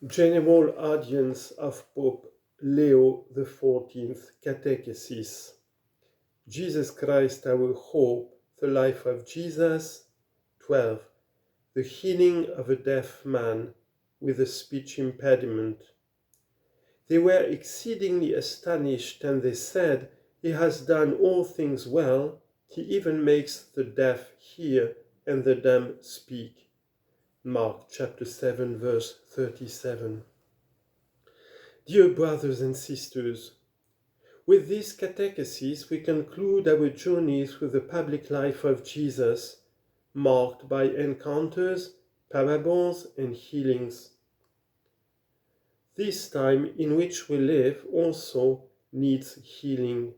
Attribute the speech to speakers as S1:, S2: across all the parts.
S1: General Audience of Pope Leo XIV Catechesis. Jesus Christ our hope, the life of Jesus. 12. The healing of a deaf man with a speech impediment. They were exceedingly astonished, and they said, "He has done all things well. He even makes the deaf hear and the dumb speak." Mark chapter 7, verse 37. Dear brothers and sisters, with this catechesis we conclude our journey through the public life of Jesus, marked by encounters, parables, and healings. This time in which we live also needs healing.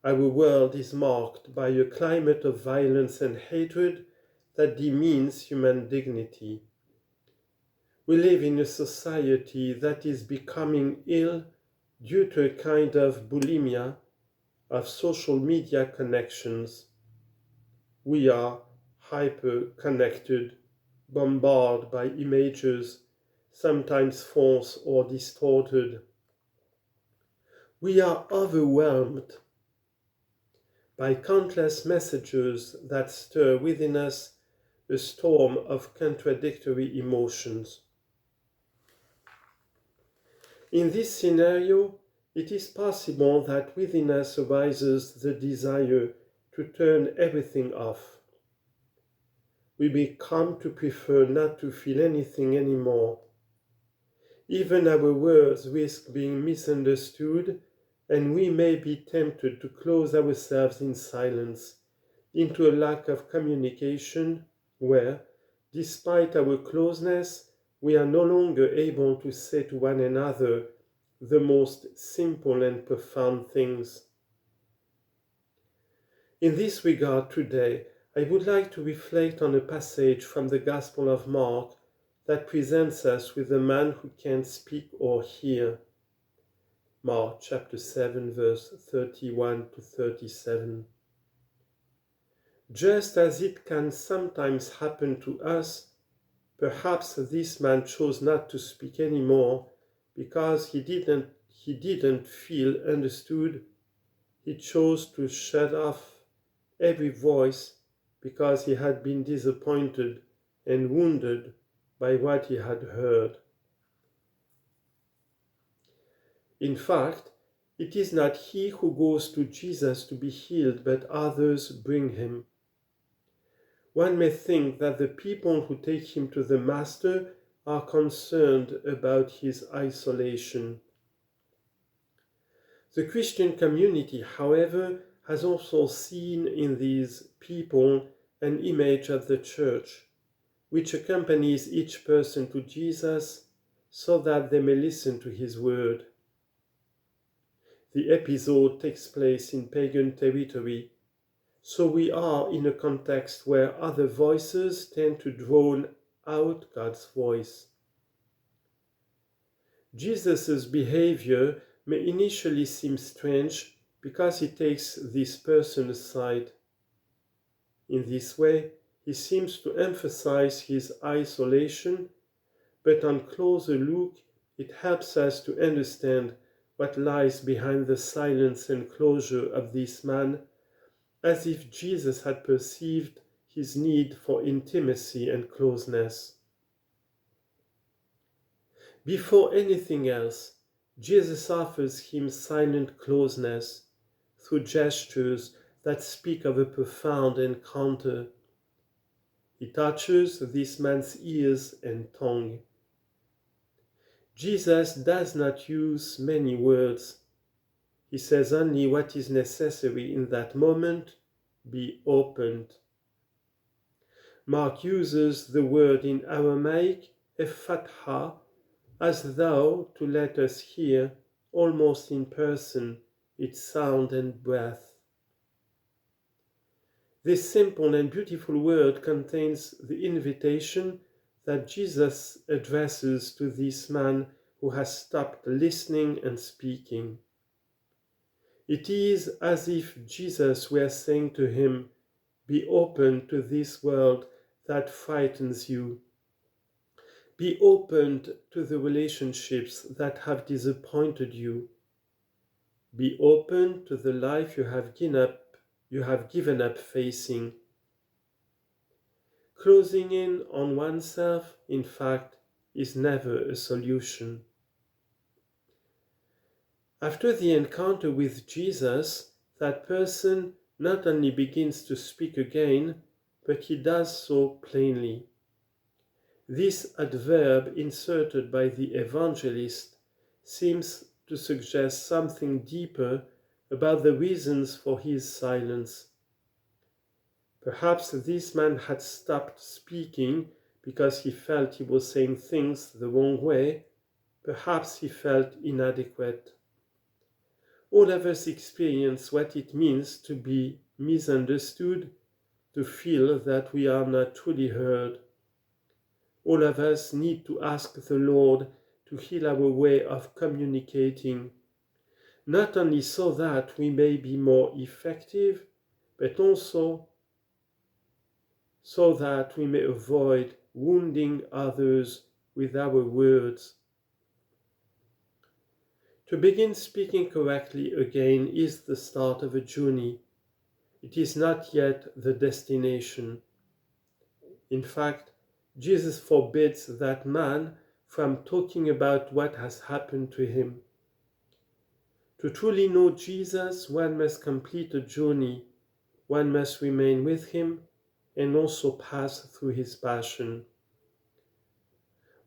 S1: Our world is marked by a climate of violence and hatred that demeans human dignity. We live in a society that is becoming ill due to a kind of bulimia of social media connections. We are hyper-connected, bombarded by images, sometimes false or distorted. We are overwhelmed by countless messages that stir within us a storm of contradictory emotions. In this scenario, it is possible that within us arises the desire to turn everything off. We become to prefer not to feel anything anymore. Even our words risk being misunderstood, and we may be tempted to close ourselves in silence into a lack of communication where, despite our closeness, we are no longer able to say to one another the most simple and profound things. In this regard today, I would like to reflect on a passage from the Gospel of Mark that presents us with a man who can't speak or hear. Mark chapter 7, verse 31 to 37. Just as it can sometimes happen to us, perhaps this man chose not to speak anymore because he didn't feel understood. He chose to shut off every voice because he had been disappointed and wounded by what he had heard. In fact, it is not he who goes to Jesus to be healed, but others bring him. One may think that the people who take him to the Master are concerned about his isolation. The Christian community, however, has also seen in these people an image of the Church, which accompanies each person to Jesus so that they may listen to his word. The episode takes place in pagan territory, so we are in a context where other voices tend to drown out God's voice. Jesus' behavior may initially seem strange because he takes this person aside. In this way, he seems to emphasize his isolation, but on closer look, it helps us to understand what lies behind the silence and closure of this man, as if Jesus had perceived his need for intimacy and closeness. Before anything else, Jesus offers him silent closeness through gestures that speak of a profound encounter. He touches this man's ears and tongue. Jesus does not use many words. He says only what is necessary in that moment: be opened. Mark uses the word in Aramaic, ephatha, as though to let us hear, almost in person, its sound and breath. This simple and beautiful word contains the invitation that Jesus addresses to this man who has stopped listening and speaking. It is as if Jesus were saying to him, "Be open to this world that frightens you. Be open to the relationships that have disappointed you. Be open to the life you have given up facing. Closing in on oneself, in fact, is never a solution. After the encounter with Jesus, that person not only begins to speak again, but he does so plainly. This adverb inserted by the evangelist seems to suggest something deeper about the reasons for his silence. Perhaps this man had stopped speaking because he felt he was saying things the wrong way. Perhaps he felt inadequate. All of us experience what it means to be misunderstood, to feel that we are not truly heard. All of us need to ask the Lord to heal our way of communicating, not only so that we may be more effective, but also so that we may avoid wounding others with our words. To begin speaking correctly again is the start of a journey. It is not yet the destination. In fact, Jesus forbids that man from talking about what has happened to him. To truly know Jesus, one must complete a journey. One must remain with him and also pass through his passion.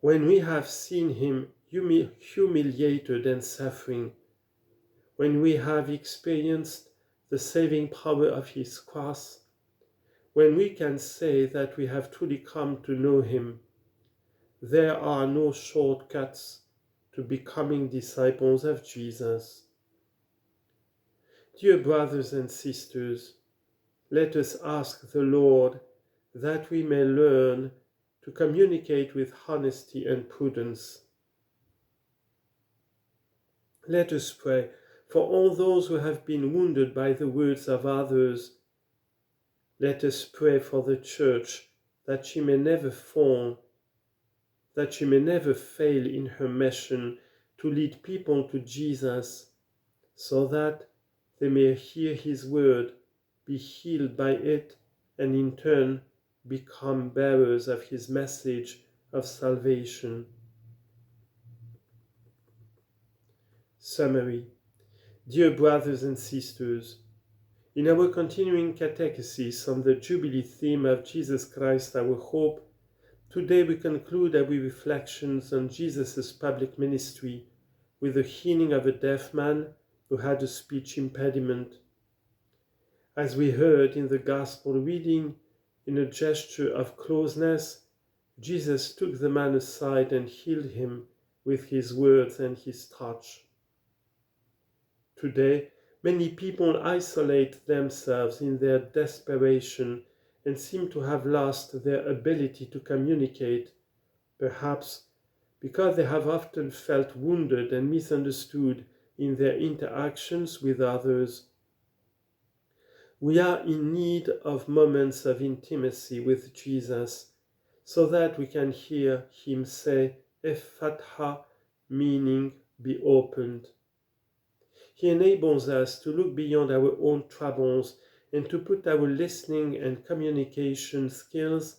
S1: When we have seen him humiliated and suffering, when we have experienced the saving power of his cross, when we can say that we have truly come to know him, there are no shortcuts to becoming disciples of Jesus. Dear brothers and sisters, let us ask the Lord that we may learn to communicate with honesty and prudence. Let us pray for all those who have been wounded by the words of others. Let us pray for the Church that she may never fall, that she may never fail in her mission to lead people to Jesus, so that they may hear his word, be healed by it, and in turn become bearers of his message of salvation. Summary. Dear brothers and sisters, in our continuing catechesis on the Jubilee theme of Jesus Christ our hope, today we conclude our reflections on Jesus' public ministry with the healing of a deaf man who had a speech impediment. As we heard in the Gospel reading, in a gesture of closeness, Jesus took the man aside and healed him with his words and his touch. Today, many people isolate themselves in their desperation and seem to have lost their ability to communicate, perhaps because they have often felt wounded and misunderstood in their interactions with others. We are in need of moments of intimacy with Jesus, so that we can hear him say, Ephatha, meaning be opened. He enables us to look beyond our own troubles and to put our listening and communication skills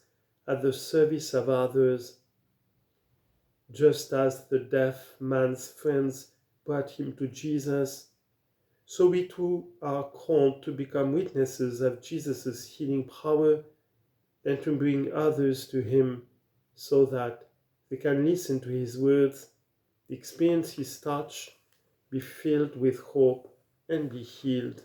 S1: at the service of others. Just as the deaf man's friends brought him to Jesus, so we too are called to become witnesses of Jesus' healing power and to bring others to him so that they can listen to his words, experience his touch, be filled with hope, and be healed.